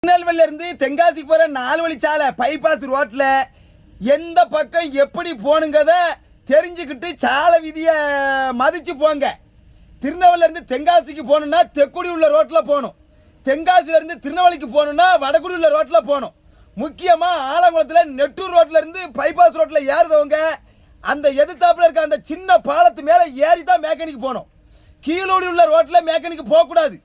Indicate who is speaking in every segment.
Speaker 1: திருநெல்வேலியில இருந்து தென்காசிக்கு போற 4 வழிச்சாலை பைபாஸ் ரோட்ல எந்த பக்கம் எப்படி போகணுங்கிறத தெரிஞ்சுக்கிட்டு சாலை விதியை மதிச்சு போங்க. திருநெல்வேலியில இருந்து தென்காசிக்கு போகணும்னா தெக்குடி உள்ள ரோட்டில் போகணும். தென்காசியில இருந்து திருநெல்வேலிக்கு போகணும்னா வடக்குடி உள்ள ரோட்டில் போகணும். முக்கியமாக ஆலங்குளத்தில் நெட்டூர் ரோட்டில் இருந்து பைபாஸ் ரோட்டில் ஏறுறவங்க அந்த எதிர்த்தாப்புல இருக்க அந்த சின்ன பாலத்து மேலே ஏறி தான் மேக்கானிக்கு போகணும். கீழோடி உள்ள ரோட்டில் மேக்கானிக்கு போகக்கூடாது.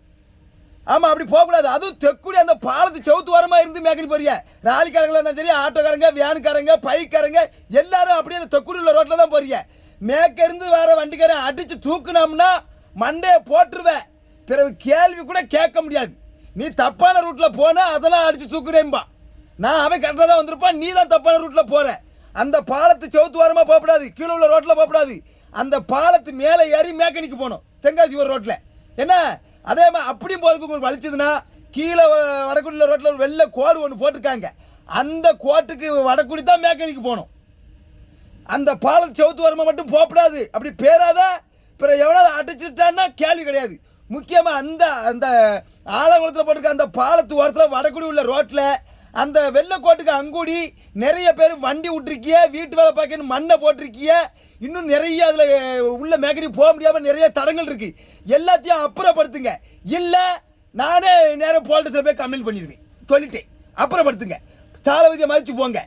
Speaker 1: ஆமாம், அப்படி போகக்கூடாது. அதுவும் தெக்குடி அந்த பாலத்து செவுத்து வரமாக இருந்து மேக்கனி போறிய ராலிக்காரங்களா இருந்தாலும் சரி, ஆட்டோக்காரங்க, வேனுக்காரங்க, பைக்காரங்க எல்லாரும் அப்படியே அந்த தெக்குடி உள்ள ரோட்டில் தான் போறிய. மேக்க இருந்து வர வண்டிக்காரன் அடித்து தூக்குனோம்னா மண்டையை போட்டுருவேன். பிறகு கேள்வி கூட கேட்க முடியாது. நீ தப்பான ரூட்டில் போனால் அதெல்லாம் அடித்து தூக்குறேன்பா. நான் அவன் கரெக்டாக தான் வந்திருப்பான், நீ தான் தப்பான ரூட்டில் போகிற. அந்த பாலத்து செவுத்து வரமாக போகக்கூடாது, கீழே உள்ள ரோட்டில் போகக்கூடாது. அந்த பாலத்து மேலே ஏறி மேக்கனிக்கு போகணும் தென்காசி ஒரு ரோட்டில். என்ன அதே மாதிரி அப்படியும் போகிறதுக்கு உங்களுக்கு வலிச்சதுன்னா கீழே வடக்குடியில் ரோட்டில் ஒரு வெள்ளை கோடு ஒன்று போட்டிருக்காங்க. அந்த கோட்டுக்கு வடக்குடி தான் மேக்கனிக்கு போகணும். அந்த பாலத்து செவுத்து வரமாக மட்டும் போகக்கூடாது. அப்படி பேராத பிறகு எவ்வளோ அடிச்சுட்டான்னா கேள்வி கிடையாது. முக்கியமாக அந்த அந்த ஆலங்குளத்தில் போட்டிருக்க அந்த பாலத்து ஓரத்தில் வடக்குடி உள்ள ரோட்டில் அந்த வெள்ளைக்கோட்டுக்கு அங்குடி நிறைய பேர் வண்டி விட்டுருக்கிய, வீட்டு வேலை பார்க்கணும் மண்ணை போட்டிருக்கிய, இன்னும் நிறைய அதில் உள்ள மேக்கனி போக முடியாமல் நிறைய தடங்கள் இருக்குது. எல்லாத்தையும் அப்புறப்படுத்துங்க. இல்லை நானே நேரம் போலீஸில் போய் கம்ப்ளைண்ட் பண்ணிடுவேன். சொல்லிட்டேன், அப்புறப்படுத்துங்க. சாலை விதியை மதித்து போங்க.